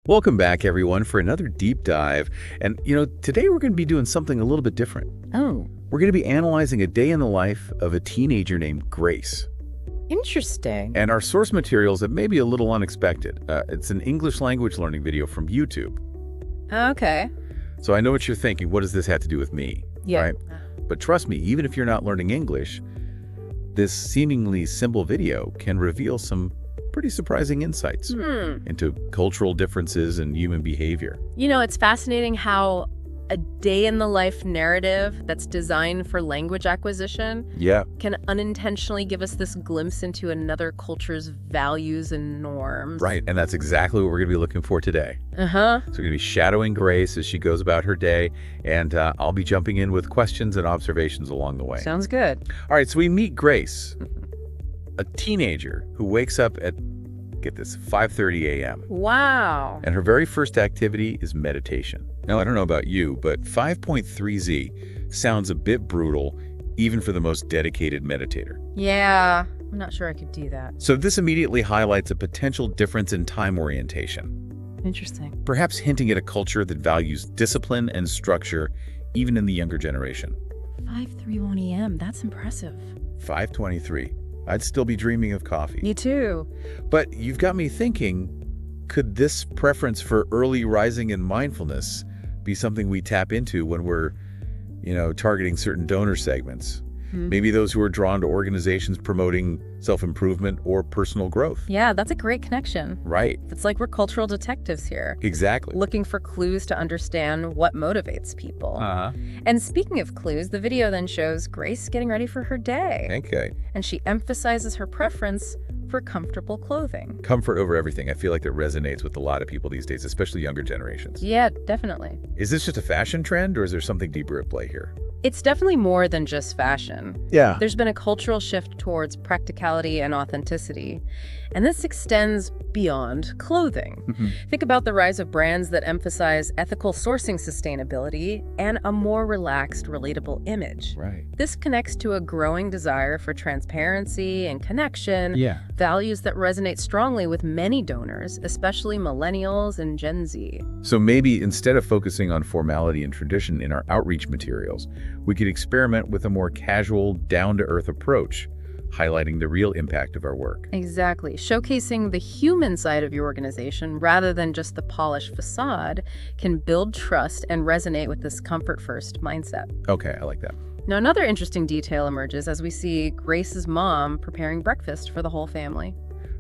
Welcome back, everyone, for another deep dive. And, today we're going to be doing something a little bit different. Oh, We're going to be analyzing a day in the life of a teenager named Grace. interesting. And our source materials are maybe a little unexpected. It's an English language learning video from YouTube. Okay. So I know what you're thinking. What does this have to do with me? Yeah. Right? But trust me, even if you're not learning English, this seemingly simple video can reveal some pretty surprising insights into cultural differences and human behavior. It's fascinating how a day-in-the-life narrative that's designed for language acquisition Yeah. can unintentionally give us this glimpse into another culture's values and norms. Right, and that's exactly what we're going to be looking for today. Uh-huh. So we're going to be shadowing Grace as she goes about her day, and I'll be jumping in with questions and observations along the way. Sounds good. All right, so we meet Grace, a teenager who wakes up at, get this, 5:30 a.m. Wow. And her very first activity is meditation. Now, I don't know about you, but 5.3Z sounds a bit brutal, even for the most dedicated meditator. Yeah, I'm not sure I could do that. So this immediately highlights a potential difference in time orientation, Interesting. perhaps hinting at a culture that values discipline and structure, even in the younger generation. 5:31 a.m. That's impressive. 5:23. I'd still be dreaming of coffee. Me too. But you've got me thinking, could this preference for early rising and mindfulness be something we tap into when we're, targeting certain donor segments? Maybe those who are drawn to organizations promoting self-improvement or personal growth. Yeah, that's a great connection. Right. It's like we're cultural detectives here, Exactly. looking for clues to understand what motivates people. Uh-huh. And speaking of clues, the video then shows Grace getting ready for her day. Okay. And she emphasizes her preference for comfortable clothing. Comfort over everything. I feel like that resonates with a lot of people these days, especially younger generations. Yeah, definitely. Is this just a fashion trend, or is there something deeper at play here? It's definitely more than just fashion. Yeah. There's been a cultural shift towards practicality and authenticity, and this extends beyond clothing. Think about the rise of brands that emphasize ethical sourcing sustainability and a more relaxed, relatable image. Right. This connects to a growing desire for transparency and connection, Yeah. values that resonate strongly with many donors, especially millennials and Gen Z. So maybe instead of focusing on formality and tradition in our outreach materials, we could experiment with a more casual, down-to-earth approach, highlighting the real impact of our work. Exactly. Showcasing the human side of your organization rather than just the polished facade can build trust and resonate with this comfort-first mindset. Okay, I like that. Now, another interesting detail emerges as we see Grace's mom preparing breakfast for the whole family.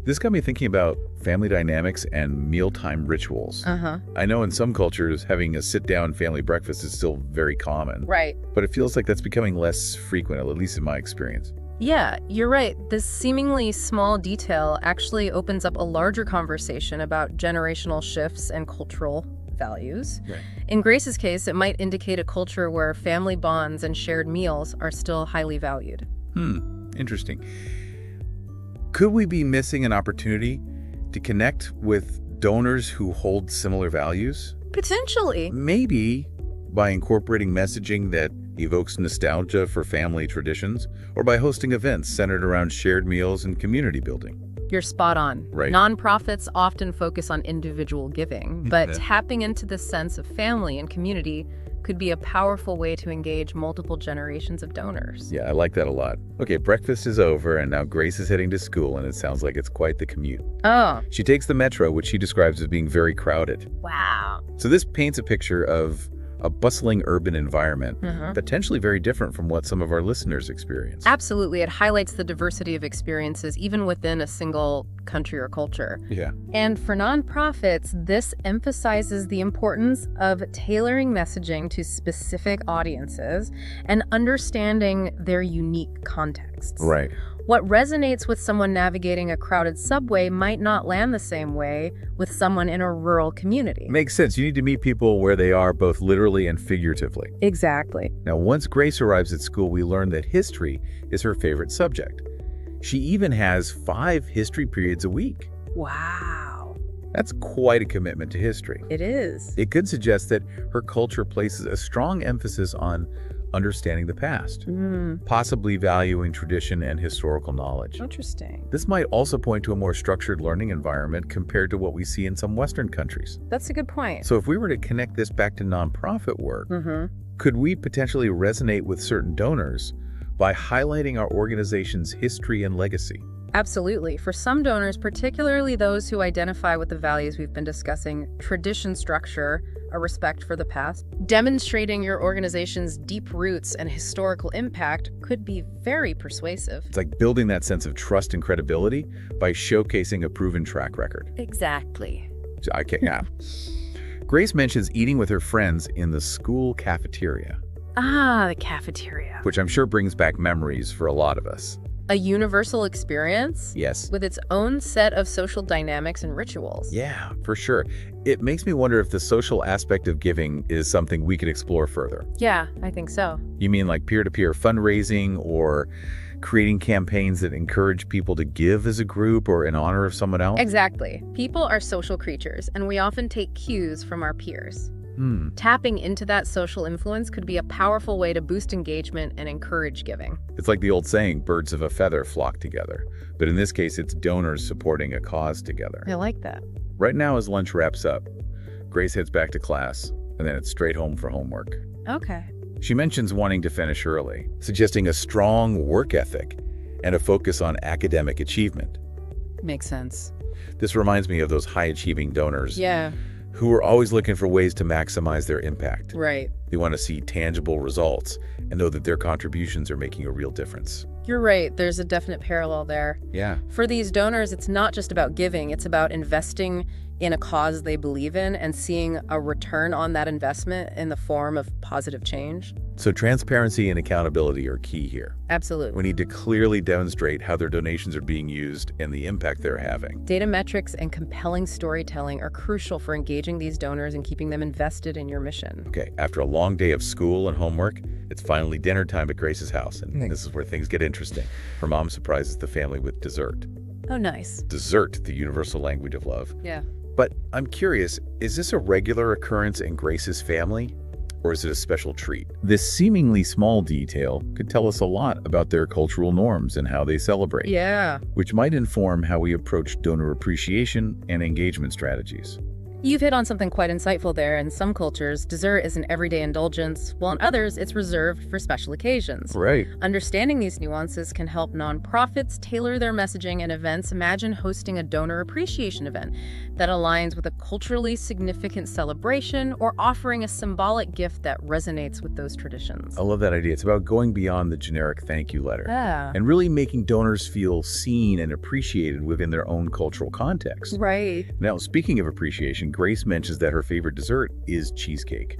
This got me thinking about family dynamics and mealtime rituals. Uh-huh. I know in some cultures, having a sit-down family breakfast is still very common, Right. but it feels like that's becoming less frequent, at least in my experience. Yeah, you're right. This seemingly small detail actually opens up a larger conversation about generational shifts and cultural values. Right. In Grace's case, it might indicate a culture where family bonds and shared meals are still highly valued. Interesting. Could we be missing an opportunity to connect with donors who hold similar values? Potentially. Maybe by incorporating messaging that evokes nostalgia for family traditions, or by hosting events centered around shared meals and community building. You're spot on. Right. Nonprofits often focus on individual giving, but tapping into this sense of family and community could be a powerful way to engage multiple generations of donors. Yeah, I like that a lot. Okay, breakfast is over, and now Grace is heading to school, and it sounds like it's quite the commute. Oh, She takes the metro, which she describes as being very crowded. wow. So this paints a picture of a bustling urban environment, potentially very different from what some of our listeners experience. Absolutely. It highlights the diversity of experiences even within a single country or culture. Yeah. And for nonprofits, this emphasizes the importance of tailoring messaging to specific audiences and understanding their unique contexts. Right. What resonates with someone navigating a crowded subway might not land the same way with someone in a rural community. Makes sense. You need to meet people where they are, both literally and figuratively. Exactly. Now, once Grace arrives at school, we learn that history is her favorite subject. She even has 5 history periods a week. Wow. That's quite a commitment to history. It is. It could suggest that her culture places a strong emphasis on understanding the past, Mm, possibly valuing tradition and historical knowledge. interesting. This might also point to a more structured learning environment compared to what we see in some Western countries. That's a good point. So if we were to connect this back to nonprofit work, Mm-hmm. could we potentially resonate with certain donors by highlighting our organization's history and legacy? Absolutely. For some donors, particularly those who identify with the values we've been discussing, tradition, structure, a respect for the past, demonstrating your organization's deep roots and historical impact could be very persuasive. It's like building that sense of trust and credibility by showcasing a proven track record. Exactly. Yeah. Grace mentions eating with her friends in the school cafeteria, Ah, the cafeteria. which I'm sure brings back memories for a lot of us. A universal experience Yes. with its own set of social dynamics and rituals. Yeah, for sure. It makes me wonder if the social aspect of giving is something we could explore further. Yeah, I think so. You mean like peer-to-peer fundraising or creating campaigns that encourage people to give as a group or in honor of someone else? Exactly. People are social creatures, and we often take cues from our peers. Hmm. Tapping into that social influence could be a powerful way to boost engagement and encourage giving. It's like the old saying, birds of a feather flock together. But in this case, it's donors supporting a cause together. I like that. Right now, as lunch wraps up, Grace heads back to class, and then it's straight home for homework. Okay. She mentions wanting to finish early, suggesting a strong work ethic and a focus on academic achievement. Makes sense. This reminds me of those high-achieving donors Yeah, who are always looking for ways to maximize their impact. right. They want to see tangible results and know that their contributions are making a real difference. You're right. There's a definite parallel there. Yeah. For these donors, it's not just about giving, it's about investing in a cause they believe in and seeing a return on that investment in the form of positive change. So transparency and accountability are key here. Absolutely. We need to clearly demonstrate how their donations are being used and the impact they're having. Data metrics and compelling storytelling are crucial for engaging these donors and keeping them invested in your mission. Okay, after a long day of school and homework, it's finally dinner time at Grace's house, and this is where things get interesting. Her mom surprises the family with dessert. Oh, nice. Dessert, the universal language of love. Yeah. But I'm curious, is this a regular occurrence in Grace's family, or is it a special treat? This seemingly small detail could tell us a lot about their cultural norms and how they celebrate, Yeah. which might inform how we approach donor appreciation and engagement strategies. You've hit on something quite insightful there. In some cultures, dessert is an everyday indulgence, while in others, it's reserved for special occasions. Right. Understanding these nuances can help nonprofits tailor their messaging and events. Imagine hosting a donor appreciation event that aligns with a culturally significant celebration or offering a symbolic gift that resonates with those traditions. I love that idea. It's about going beyond the generic thank you letter Yeah. and really making donors feel seen and appreciated within their own cultural context. Right. Now, speaking of appreciation, Grace mentions that her favorite dessert is cheesecake.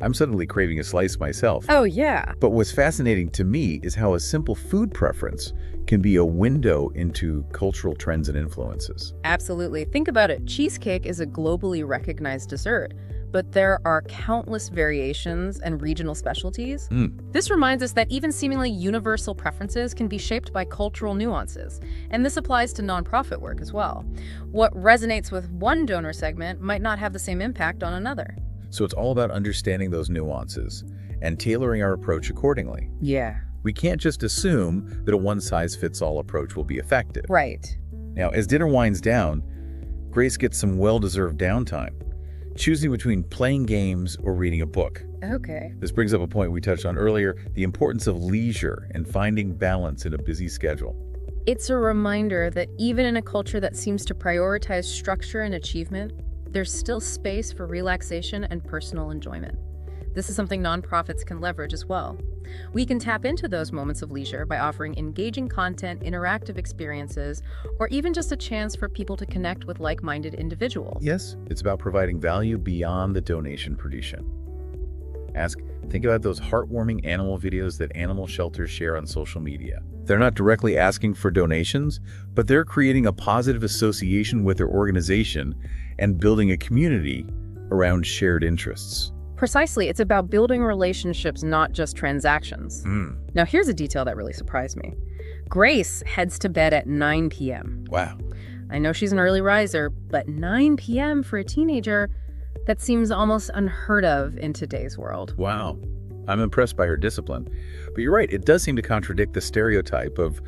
I'm suddenly craving a slice myself. Oh, yeah. But what's fascinating to me is how a simple food preference can be a window into cultural trends and influences. Absolutely. Think about it. Cheesecake is a globally recognized dessert, but there are countless variations and regional specialties. This reminds us that even seemingly universal preferences can be shaped by cultural nuances, and this applies to nonprofit work as well. What resonates with one donor segment might not have the same impact on another. So it's all about understanding those nuances and tailoring our approach accordingly. Yeah. We can't just assume that a one-size-fits-all approach will be effective. Right. Now, as dinner winds down, Grace gets some well-deserved downtime, choosing between playing games or reading a book. Okay. This brings up a point we touched on earlier, the importance of leisure and finding balance in a busy schedule. It's a reminder that even in a culture that seems to prioritize structure and achievement, there's still space for relaxation and personal enjoyment. This is something nonprofits can leverage as well. We can tap into those moments of leisure by offering engaging content, interactive experiences, or even just a chance for people to connect with like-minded individuals. Yes, it's about providing value beyond the donation production. Think about those heartwarming animal videos that animal shelters share on social media. They're not directly asking for donations, but they're creating a positive association with their organization and building a community around shared interests. Precisely, it's about building relationships, not just transactions. Now, here's a detail that really surprised me. Grace heads to bed at 9 p.m. Wow. I know she's an early riser, but 9 p.m. for a teenager, that seems almost unheard of in today's world. Wow. I'm impressed by her discipline. But you're right, it does seem to contradict the stereotype of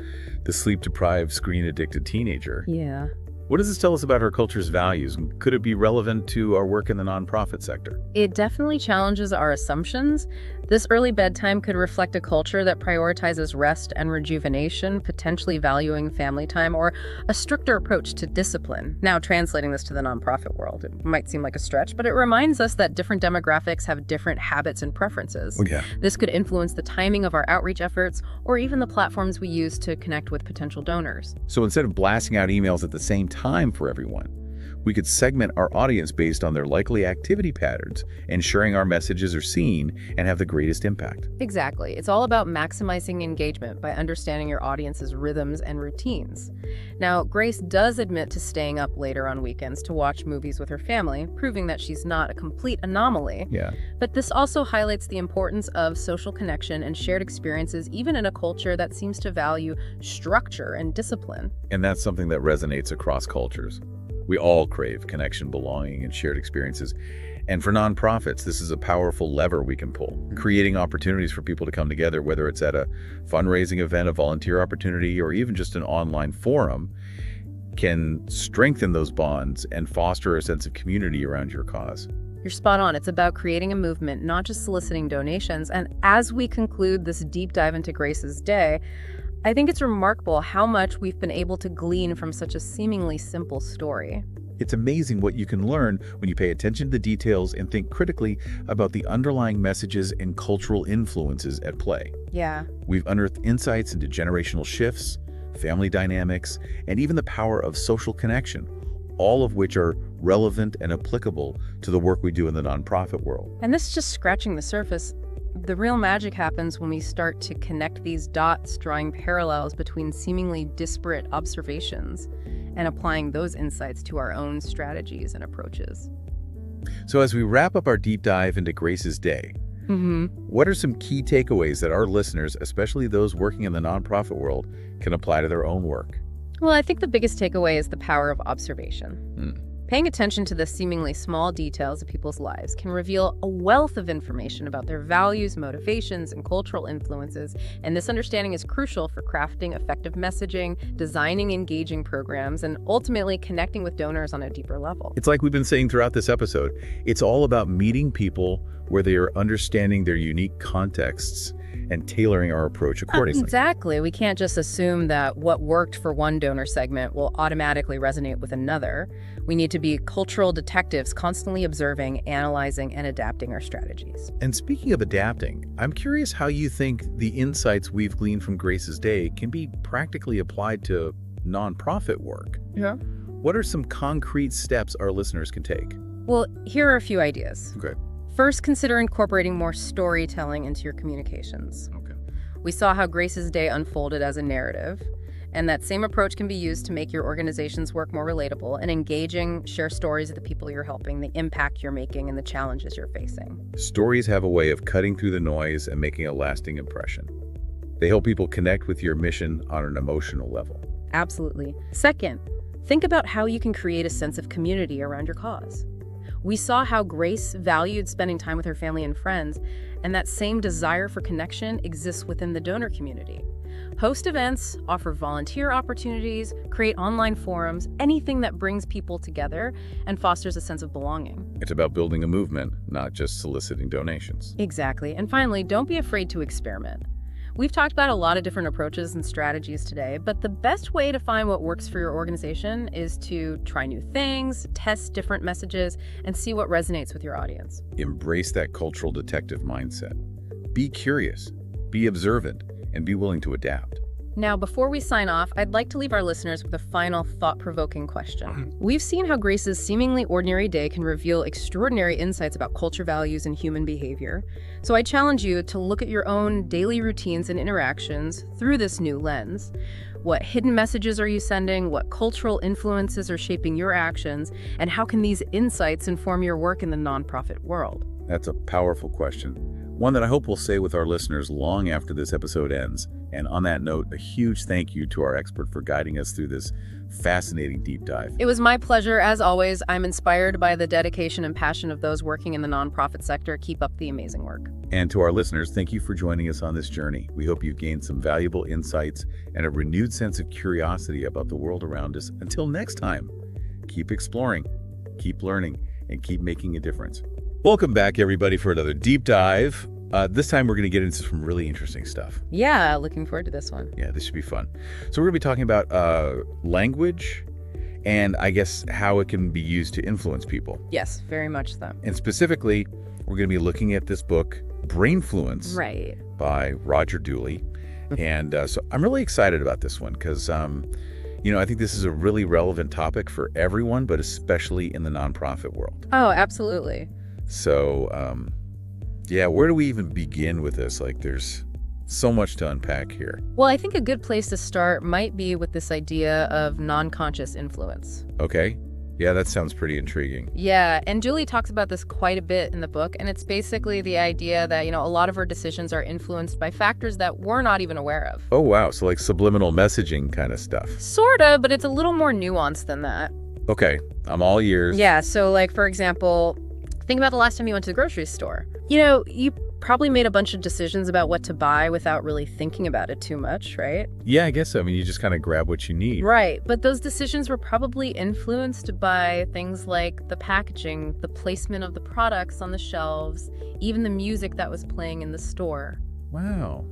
the sleep-deprived, screen-addicted teenager. Yeah. What does this tell us about our culture's values, and could it be relevant to our work in the nonprofit sector? It definitely challenges our assumptions. This early bedtime could reflect a culture that prioritizes rest and rejuvenation, potentially valuing family time, or a stricter approach to discipline. Now, translating this to the nonprofit world, it might seem like a stretch, but it reminds us that different demographics have different habits and preferences. Oh, yeah. This could influence the timing of our outreach efforts, or even the platforms we use to connect with potential donors. So instead of blasting out emails at the same time for everyone, we could segment our audience based on their likely activity patterns, ensuring our messages are seen and have the greatest impact. Exactly. It's all about maximizing engagement by understanding your audience's rhythms and routines. Now, Grace does admit to staying up later on weekends to watch movies with her family, proving that she's not a complete anomaly. Yeah. But this also highlights the importance of social connection and shared experiences, even in a culture that seems to value structure and discipline. And that's something that resonates across cultures. We all crave connection, belonging, and shared experiences. And for nonprofits, this is a powerful lever we can pull, creating opportunities for people to come together, whether it's at a fundraising event, a volunteer opportunity, or even just an online forum, can strengthen those bonds and foster a sense of community around your cause. You're spot on. It's about creating a movement, not just soliciting donations. And as we conclude this deep dive into Grace's day, I think it's remarkable how much we've been able to glean from such a seemingly simple story. It's amazing what you can learn when you pay attention to the details and think critically about the underlying messages and cultural influences at play. Yeah. We've unearthed insights into generational shifts, family dynamics, and even the power of social connection, all of which are relevant and applicable to the work we do in the nonprofit world. And this is just scratching the surface. The real magic happens when we start to connect these dots, drawing parallels between seemingly disparate observations and applying those insights to our own strategies and approaches. So as we wrap up our deep dive into Grace's day, what are some key takeaways that our listeners, especially those working in the nonprofit world, can apply to their own work? Well, I think the biggest takeaway is the power of observation. Paying attention to the seemingly small details of people's lives can reveal a wealth of information about their values, motivations, and cultural influences, and this understanding is crucial for crafting effective messaging, designing engaging programs, and ultimately connecting with donors on a deeper level. It's like we've been saying throughout this episode, it's all about meeting people where they are understanding their unique contexts and tailoring our approach accordingly. Exactly. We can't just assume that what worked for one donor segment will automatically resonate with another. We need to be cultural detectives, constantly observing, analyzing, and adapting our strategies. And speaking of adapting, I'm curious how you think the insights we've gleaned from Grace's day can be practically applied to nonprofit work. Yeah. What are some concrete steps our listeners can take? Well, here are a few ideas. Okay. First, consider incorporating more storytelling into your communications. Okay. We saw how Grace's day unfolded as a narrative, and that same approach can be used to make your organization's work more relatable and engaging. Share stories of the people you're helping, the impact you're making, and the challenges you're facing. Stories have a way of cutting through the noise and making a lasting impression. They help people connect with your mission on an emotional level. Absolutely. Second, think about how you can create a sense of community around your cause. We saw how Grace valued spending time with her family and friends, and that same desire for connection exists within the donor community. Host events, offer volunteer opportunities, create online forums, anything that brings people together and fosters a sense of belonging. It's about building a movement, not just soliciting donations. Exactly. And finally, don't be afraid to experiment. We've talked about a lot of different approaches and strategies today, but the best way to find what works for your organization is to try new things, test different messages, and see what resonates with your audience. Embrace that cultural detective mindset. Be curious, be observant, and be willing to adapt. Now, before we sign off, I'd like to leave our listeners with a final thought-provoking question. We've seen how Grace's seemingly ordinary day can reveal extraordinary insights about culture, values, and human behavior. So I challenge you to look at your own daily routines and interactions through this new lens. What hidden messages are you sending? What cultural influences are shaping your actions? And how can these insights inform your work in the nonprofit world? That's a powerful question. one that I hope will stay with our listeners long after this episode ends. And on that note, a huge thank you to our expert for guiding us through this fascinating deep dive. It was my pleasure, as always. I'm inspired by the dedication and passion of those working in the nonprofit sector. Keep up the amazing work. And to our listeners, thank you for joining us on this journey. We hope you've gained some valuable insights and a renewed sense of curiosity about the world around us. Until next time, keep exploring, keep learning, and keep making a difference. Welcome back, everybody, for another deep dive. This time, we're going to get into some really interesting stuff. Yeah, looking forward to this one. Yeah, this should be fun. So we're going to be talking about language and I guess how it can be used to influence people. Yes, very much so. And specifically, we're going to be looking at this book, Brainfluence, right, by Roger Dooley. And so I'm really excited about this one because, I think this is a really relevant topic for everyone, but especially in the nonprofit world. Oh, absolutely. So, yeah, where do we even begin with this? Like, there's so much to unpack here. Well, I think a good place to start might be with this idea of non-conscious influence. Okay. Yeah, that sounds pretty intriguing. Yeah, and Julie talks about this quite a bit in the book, and it's basically the idea that, a lot of our decisions are influenced by factors that we're not even aware of. Oh, wow. So like subliminal messaging kind of stuff. Sorta, but it's a little more nuanced than that. Okay, I'm all ears. Yeah, so like, for example, think about the last time you went to the grocery store. You probably made a bunch of decisions about what to buy without really thinking about it too much, right? Yeah, I guess so. I mean, you just kind of grab what you need. Right, but those decisions were probably influenced by things like the packaging, the placement of the products on the shelves, even the music that was playing in the store. Wow.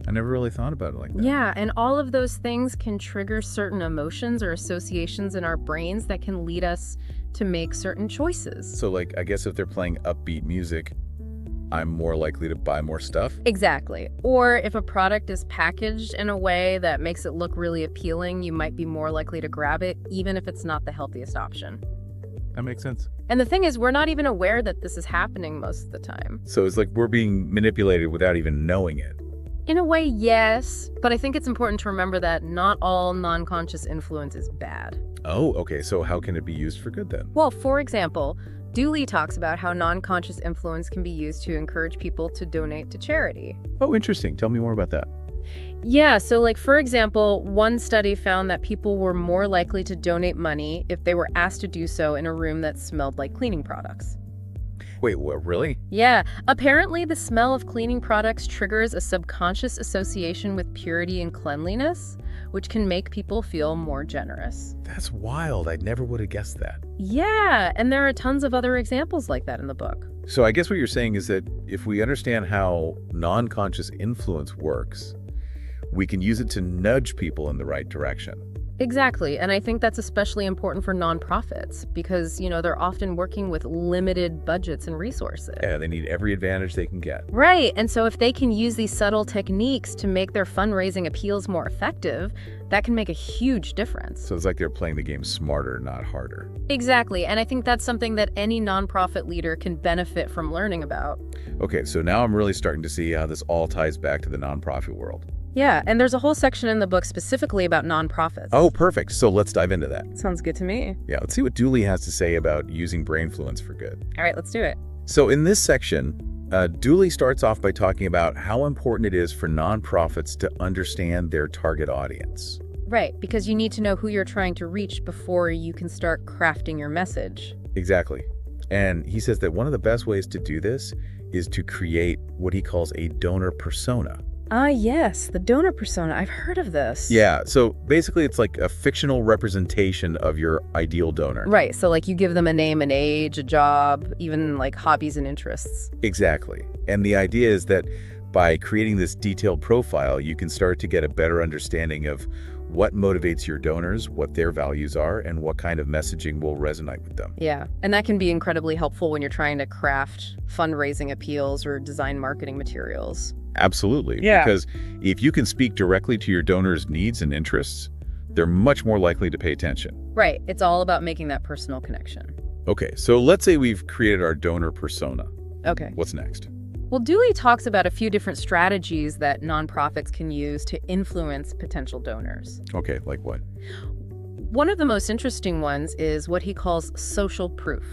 I never really thought about it like that. Yeah, and all of those things can trigger certain emotions or associations in our brains that can lead us to make certain choices. So like, I guess if they're playing upbeat music, I'm more likely to buy more stuff? Exactly. Or if a product is packaged in a way that makes it look really appealing, you might be more likely to grab it, even if it's not the healthiest option. That makes sense. And the thing is, we're not even aware that this is happening most of the time. So it's like we're being manipulated without even knowing it. In a way, yes, but I think it's important to remember that not all non-conscious influence is bad. Oh, okay. So how can it be used for good then? Well, for example, Dooley talks about how non-conscious influence can be used to encourage people to donate to charity. Oh, interesting. Tell me more about that. Yeah, so like, for example, one study found that people were more likely to donate money if they were asked to do so in a room that smelled like cleaning products. Wait, what, really? Yeah, apparently the smell of cleaning products triggers a subconscious association with purity and cleanliness, which can make people feel more generous. That's wild. I never would have guessed that. Yeah, and there are tons of other examples like that in the book. So I guess what you're saying is that if we understand how non-conscious influence works, we can use it to nudge people in the right direction. Exactly, and I think that's especially important for nonprofits because, they're often working with limited budgets and resources. Yeah, they need every advantage they can get. Right, and so if they can use these subtle techniques to make their fundraising appeals more effective, that can make a huge difference. So it's like they're playing the game smarter, not harder. Exactly, and I think that's something that any nonprofit leader can benefit from learning about. Okay, so now I'm really starting to see how this all ties back to the nonprofit world. Yeah, and there's a whole section in the book specifically about nonprofits. Oh, perfect. So let's dive into that. Sounds good to me. Yeah, let's see what Dooley has to say about using Brainfluence for good. All right, let's do it. So in this section, Dooley starts off by talking about how important it is for nonprofits to understand their target audience. Right, because you need to know who you're trying to reach before you can start crafting your message. Exactly. And he says that one of the best ways to do this is to create what he calls a donor persona. Ah, yes, the donor persona. I've heard of this. Yeah, so basically it's like a fictional representation of your ideal donor. Right, so like you give them a name, an age, a job, even like hobbies and interests. Exactly. And the idea is that by creating this detailed profile, you can start to get a better understanding of what motivates your donors, what their values are, and what kind of messaging will resonate with them. Yeah, and that can be incredibly helpful when you're trying to craft fundraising appeals or design marketing materials. Absolutely. Yeah. Because if you can speak directly to your donors' needs and interests, they're much more likely to pay attention. Right. It's all about making that personal connection. Okay, so let's say we've created our donor persona. Okay. What's next? Well, Dooley talks about a few different strategies that nonprofits can use to influence potential donors. Okay, like what? One of the most interesting ones is what he calls social proof.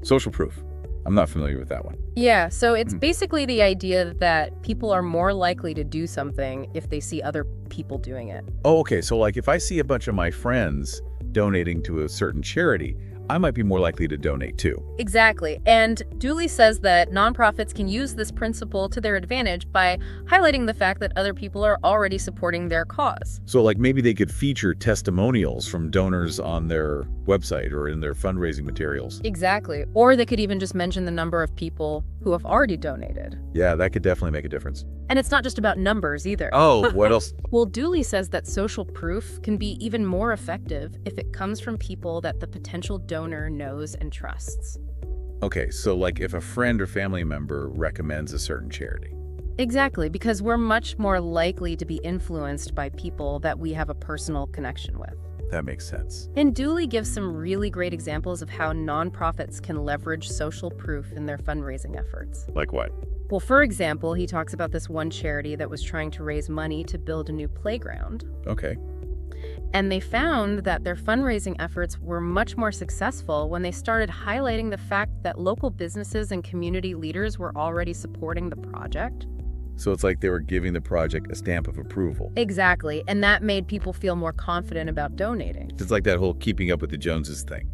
Social proof. I'm not familiar with that one. Yeah, so it's basically the idea that people are more likely to do something if they see other people doing it. Oh, okay. So like if I see a bunch of my friends donating to a certain charity, I might be more likely to donate too. Exactly. And Dooley says that nonprofits can use this principle to their advantage by highlighting the fact that other people are already supporting their cause. So like maybe they could feature testimonials from donors on their website or in their fundraising materials. Exactly. Or they could even just mention the number of people who have already donated. Yeah, that could definitely make a difference. And it's not just about numbers either. Oh, what else? Well, Dooley says that social proof can be even more effective if it comes from people that the potential donor knows and trusts. Okay, so like if a friend or family member recommends a certain charity. Exactly, because we're much more likely to be influenced by people that we have a personal connection with. That makes sense. And Dooley gives some really great examples of how nonprofits can leverage social proof in their fundraising efforts. Like what? Well, for example, he talks about this one charity that was trying to raise money to build a new playground. Okay. And they found that their fundraising efforts were much more successful when they started highlighting the fact that local businesses and community leaders were already supporting the project. So it's like they were giving the project a stamp of approval. Exactly, and that made people feel more confident about donating. It's like that whole keeping up with the Joneses thing.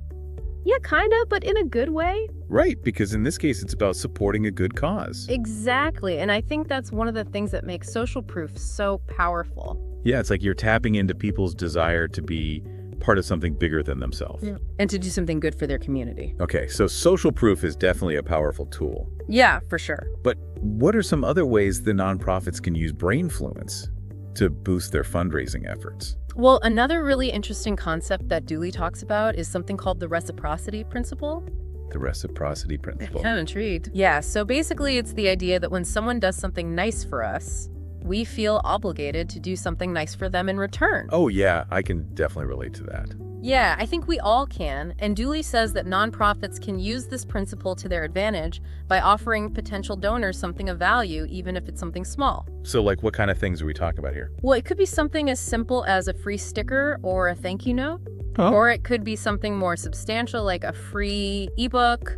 Yeah, kind of, but in a good way. Right, because in this case, it's about supporting a good cause. Exactly, and I think that's one of the things that makes social proof so powerful. Yeah, it's like you're tapping into people's desire to be part of something bigger than themselves. Yeah. And to do something good for their community. Okay, so social proof is definitely a powerful tool. Yeah, for sure. But what are some other ways the nonprofits can use brainfluence to boost their fundraising efforts? Well, another really interesting concept that Dooley talks about is something called the reciprocity principle. The reciprocity principle. I'm intrigued. Yeah, so basically it's the idea that when someone does something nice for us, we feel obligated to do something nice for them in return. Oh yeah, I can definitely relate to that. Yeah, I think we all can, and Dooley says that nonprofits can use this principle to their advantage by offering potential donors something of value, even if it's something small. So like what kind of things are we talking about here? Well, it could be something as simple as a free sticker or a thank you note, or it could be something more substantial like a free ebook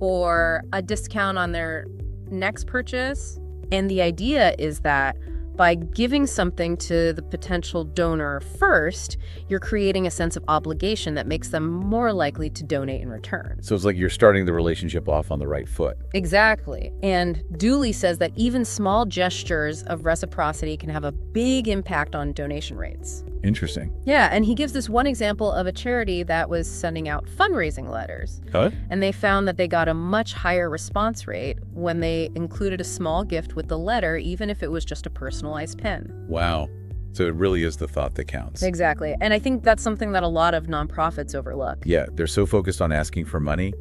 or a discount on their next purchase. And the idea is that by giving something to the potential donor first, you're creating a sense of obligation that makes them more likely to donate in return. So it's like you're starting the relationship off on the right foot. Exactly. And Dooley says that even small gestures of reciprocity can have a big impact on donation rates. Interesting. Yeah, and he gives this one example of a charity that was sending out fundraising letters. Huh? And they found that they got a much higher response rate when they included a small gift with the letter, even if it was just a personalized pen. Wow. So it really is the thought that counts. Exactly. And I think that's something that a lot of nonprofits overlook. Yeah, they're so focused on asking for money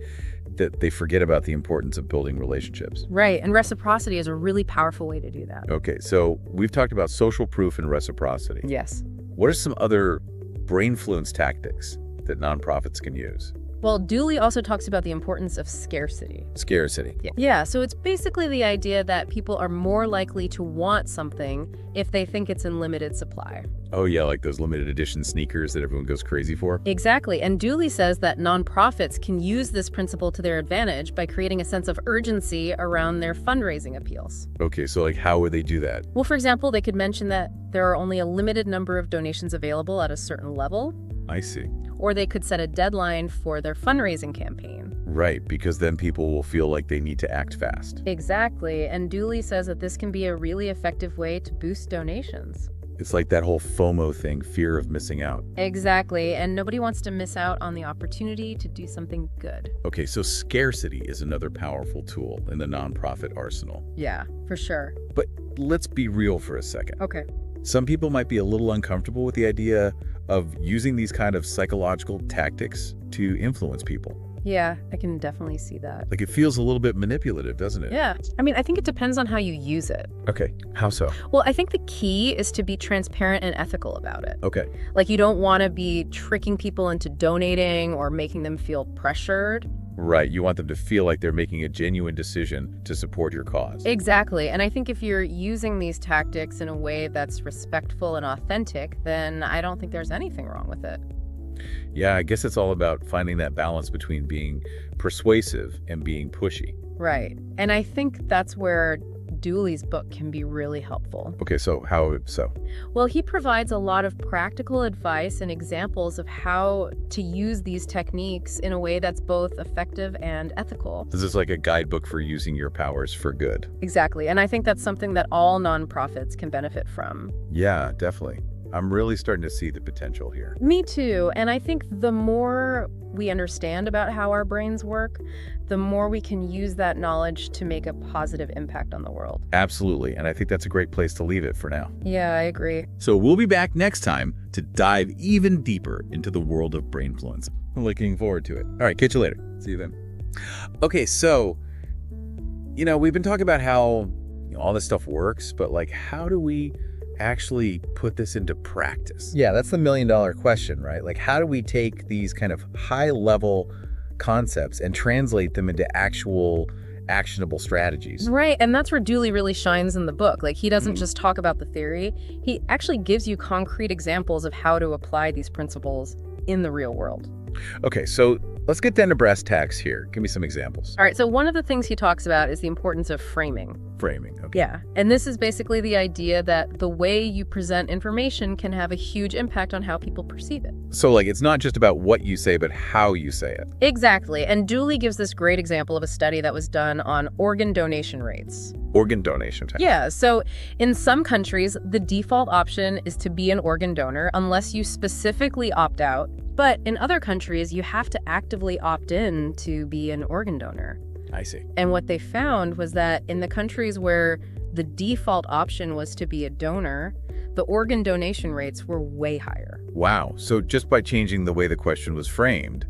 that they forget about the importance of building relationships. Right, and reciprocity is a really powerful way to do that. Okay, so we've talked about social proof and reciprocity. Yes. What are some other brainfluence tactics that nonprofits can use? Well, Dooley also talks about the importance of scarcity. Scarcity. Yeah, so it's basically the idea that people are more likely to want something if they think it's in limited supply. Oh yeah, like those limited edition sneakers that everyone goes crazy for? Exactly, and Dooley says that nonprofits can use this principle to their advantage by creating a sense of urgency around their fundraising appeals. Okay, so like how would they do that? Well, for example, they could mention that there are only a limited number of donations available at a certain level. I see. Or they could set a deadline for their fundraising campaign. Right, because then people will feel like they need to act fast. Exactly, and Dooley says that this can be a really effective way to boost donations. It's like that whole FOMO thing, fear of missing out. Exactly, and nobody wants to miss out on the opportunity to do something good. Okay, so scarcity is another powerful tool in the nonprofit arsenal. Yeah, for sure. But let's be real for a second. Okay. Some people might be a little uncomfortable with the idea of using these kind of psychological tactics to influence people. Yeah, I can definitely see that. Like it feels a little bit manipulative, doesn't it? Yeah. I mean, I think it depends on how you use it. Okay, how so? Well, I think the key is to be transparent and ethical about it. Okay. Like you don't want to be tricking people into donating or making them feel pressured. Right, you want them to feel like they're making a genuine decision to support your cause. Exactly, and I think if you're using these tactics in a way that's respectful and authentic, then I don't think there's anything wrong with it. Yeah, I guess it's all about finding that balance between being persuasive and being pushy. Right. And I think that's where Dooley's book can be really helpful. Okay, so how so? Well, he provides a lot of practical advice and examples of how to use these techniques in a way that's both effective and ethical. This is like a guidebook for using your powers for good. Exactly. And I think that's something that all nonprofits can benefit from. Yeah, definitely. I'm really starting to see the potential here. Me too. And I think the more we understand about how our brains work, the more we can use that knowledge to make a positive impact on the world. Absolutely. And I think that's a great place to leave it for now. Yeah, I agree. So we'll be back next time to dive even deeper into the world of brainfluence. I'm looking forward to it. All right, catch you later. See you then. Okay, so, we've been talking about how all this stuff works, but like, how do we actually put this into practice? Yeah, that's the million-dollar question, right? Like, how do we take these kind of high-level concepts and translate them into actual actionable strategies? Right, and that's where Dooley really shines in the book. Like, he doesn't just talk about the theory. He actually gives you concrete examples of how to apply these principles in the real world. Okay, so let's get down to brass tacks here. Give me some examples. All right, so one of the things he talks about is the importance of framing. Framing, okay. Yeah, and this is basically the idea that the way you present information can have a huge impact on how people perceive it. So, like, it's not just about what you say, but how you say it. Exactly, and Dooley gives this great example of a study that was done on organ donation rates. Organ donation time. Yeah, so in some countries, the default option is to be an organ donor unless you specifically opt out. But in other countries, you have to actively opt in to be an organ donor. I see. And what they found was that in the countries where the default option was to be a donor, the organ donation rates were way higher. Wow. So just by changing the way the question was framed,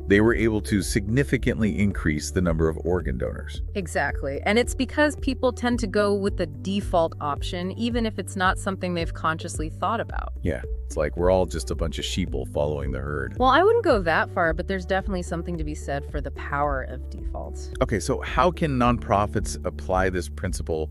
they were able to significantly increase the number of organ donors. Exactly. And it's because people tend to go with the default option, even if it's not something they've consciously thought about. Yeah. It's like we're all just a bunch of sheeple following the herd. Well, I wouldn't go that far, but there's definitely something to be said for the power of defaults. Okay, so how can nonprofits apply this principle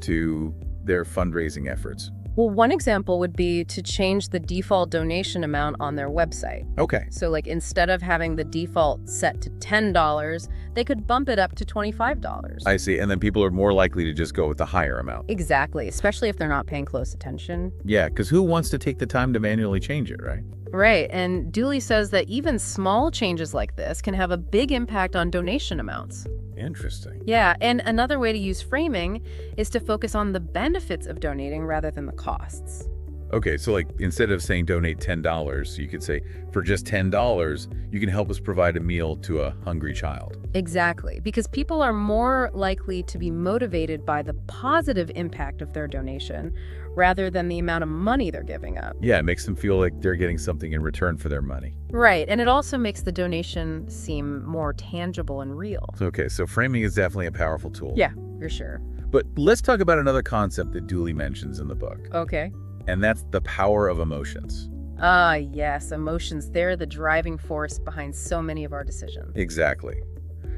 to their fundraising efforts? Well, one example would be to change the default donation amount on their website. Okay. So like instead of having the default set to $10, they could bump it up to $25. I see. And then people are more likely to just go with the higher amount. Exactly, especially if they're not paying close attention. Yeah, because who wants to take the time to manually change it, right? Right, and Dooley says that even small changes like this can have a big impact on donation amounts. Interesting. Yeah, and another way to use framing is to focus on the benefits of donating rather than the costs. Okay, so like instead of saying donate $10, you could say for just $10, you can help us provide a meal to a hungry child. Exactly, because people are more likely to be motivated by the positive impact of their donation rather than the amount of money they're giving up. Yeah, it makes them feel like they're getting something in return for their money. Right, and it also makes the donation seem more tangible and real. Okay, so framing is definitely a powerful tool. Yeah, for sure. But let's talk about another concept that Dooley mentions in the book, Okay. and that's the power of emotions. Ah, yes, emotions. They're the driving force behind so many of our decisions. Exactly.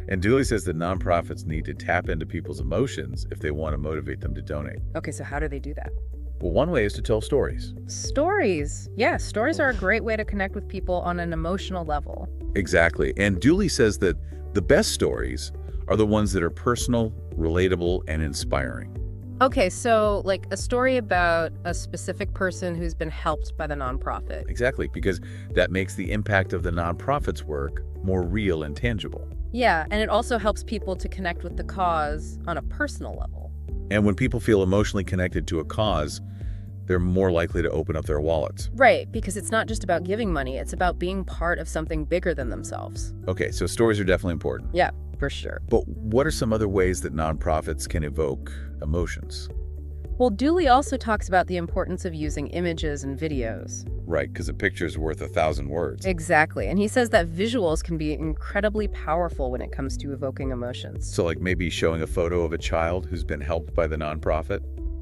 And Dooley says that nonprofits need to tap into people's emotions if they want to motivate them to donate. Okay, so how do they do that? Well, one way is to tell stories. Stories. Yeah, stories are a great way to connect with people on an emotional level. Exactly. And Dooley says that the best stories are the ones that are personal, relatable, and inspiring. Okay, so like a story about a specific person who's been helped by the nonprofit. Exactly, because that makes the impact of the nonprofit's work more real and tangible. Yeah, and it also helps people to connect with the cause on a personal level. And when people feel emotionally connected to a cause, they're more likely to open up their wallets. Right, because it's not just about giving money, it's about being part of something bigger than themselves. Okay, so stories are definitely important. Yeah, for sure. But what are some other ways that nonprofits can evoke emotions? Well, Dooley also talks about the importance of using images and videos. Right, because a picture is worth 1,000 words. Exactly, and he says that visuals can be incredibly powerful when it comes to evoking emotions. So like maybe showing a photo of a child who's been helped by the nonprofit?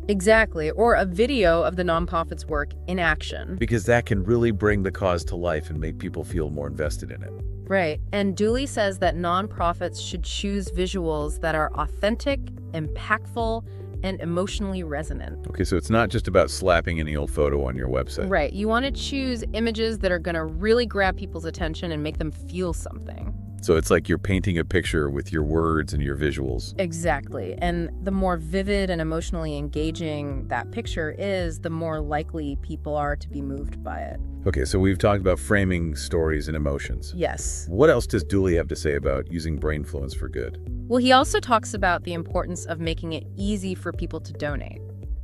Exactly, or a video of the nonprofit's work in action. Because that can really bring the cause to life and make people feel more invested in it. Right, and Dooley says that nonprofits should choose visuals that are authentic, impactful, and emotionally resonant. Okay, so it's not just about slapping any old photo on your website. Right. You want to choose images that are going to really grab people's attention and make them feel something. So it's like you're painting a picture with your words and your visuals. Exactly. And the more vivid and emotionally engaging that picture is, the more likely people are to be moved by it. Okay, so we've talked about framing stories and emotions. Yes. What else does Dooley have to say about using Brainfluence for good? Well, he also talks about the importance of making it easy for people to donate.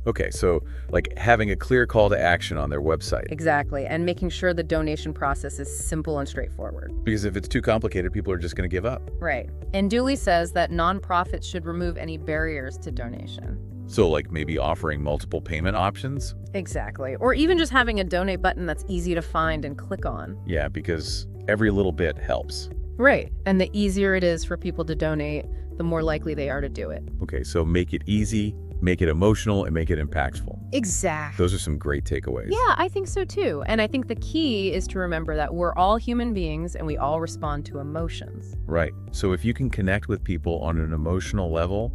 Okay, so like having a clear call to action on their website. Exactly. And making sure the donation process is simple and straightforward. Because if it's too complicated, people are just going to give up. Right. And Dooley says that nonprofits should remove any barriers to donation. So like maybe offering multiple payment options? Exactly. Or even just having a donate button that's easy to find and click on. Yeah, because every little bit helps. Right. And the easier it is for people to donate, the more likely they are to do it. Okay, so make it easy, make it emotional, and make it impactful. Exactly. Those are some great takeaways. Yeah, I think so too. And I think the key is to remember that we're all human beings and we all respond to emotions. Right. So if you can connect with people on an emotional level,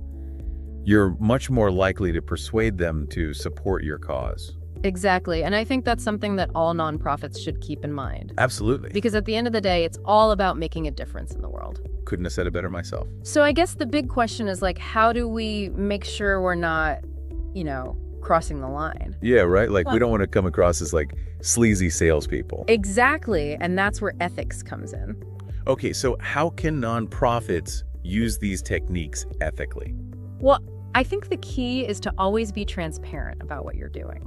you're much more likely to persuade them to support your cause. Exactly. And I think that's something that all nonprofits should keep in mind. Absolutely. Because at the end of the day, it's all about making a difference in the world. Couldn't have said it better myself. So I guess the big question is like, how do we make sure we're not, crossing the line? Yeah, right? Like we don't want to come across as like sleazy salespeople. Exactly. And that's where ethics comes in. Okay, so how can nonprofits use these techniques ethically? Well, I think the key is to always be transparent about what you're doing.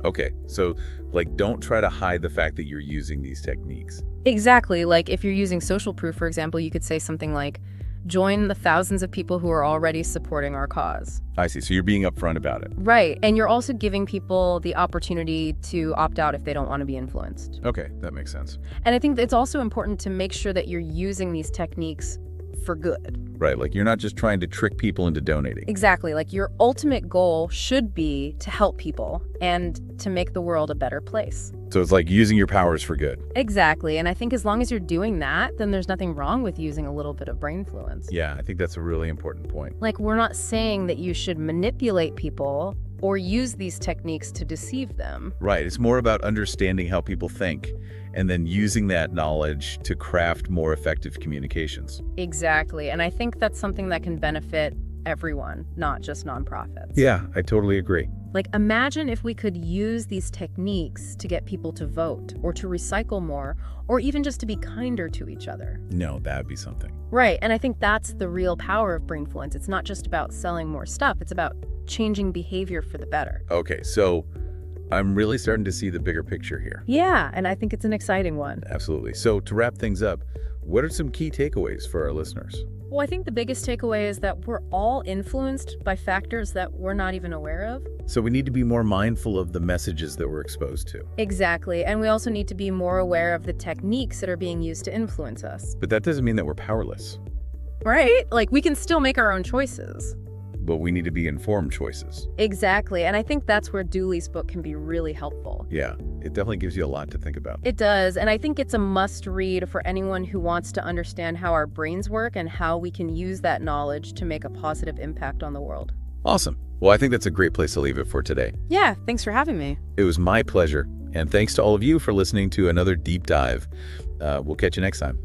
Okay, so like don't try to hide the fact that you're using these techniques. Exactly. Like if you're using social proof, for example, you could say something like, join the thousands of people who are already supporting our cause. I see. So you're being upfront about it. Right. And you're also giving people the opportunity to opt out if they don't want to be influenced. Okay, that makes sense. And I think it's also important to make sure that you're using these techniques for good. Right, like you're not just trying to trick people into donating. Exactly. Like your ultimate goal should be to help people and to make the world a better place. So it's like using your powers for good. Exactly. And I think as long as you're doing that, then there's nothing wrong with using a little bit of brainfluence. Yeah, I think that's a really important point. Like, we're not saying that you should manipulate people or use these techniques to deceive them. Right, it's more about understanding how people think and then using that knowledge to craft more effective communications. Exactly. And I think that's something that can benefit everyone, not just nonprofits. Yeah, I totally agree. Like, imagine if we could use these techniques to get people to vote or to recycle more or even just to be kinder to each other. No, that'd be something. Right. And I think that's the real power of brainfluence. It's not just about selling more stuff. It's about changing behavior for the better. Okay, so I'm really starting to see the bigger picture here. Yeah, and I think it's an exciting one. Absolutely. So to wrap things up, what are some key takeaways for our listeners? Well, I think the biggest takeaway is that we're all influenced by factors that we're not even aware of. So we need to be more mindful of the messages that we're exposed to. Exactly. And we also need to be more aware of the techniques that are being used to influence us. But that doesn't mean that we're powerless. Right? Like, we can still make our own choices. But we need to be informed choices. Exactly. And I think that's where Dooley's book can be really helpful. Yeah, it definitely gives you a lot to think about. It does. And I think it's a must read for anyone who wants to understand how our brains work and how we can use that knowledge to make a positive impact on the world. Awesome. Well, I think that's a great place to leave it for today. Yeah, thanks for having me. It was my pleasure. And thanks to all of you for listening to another deep dive. We'll catch you next time.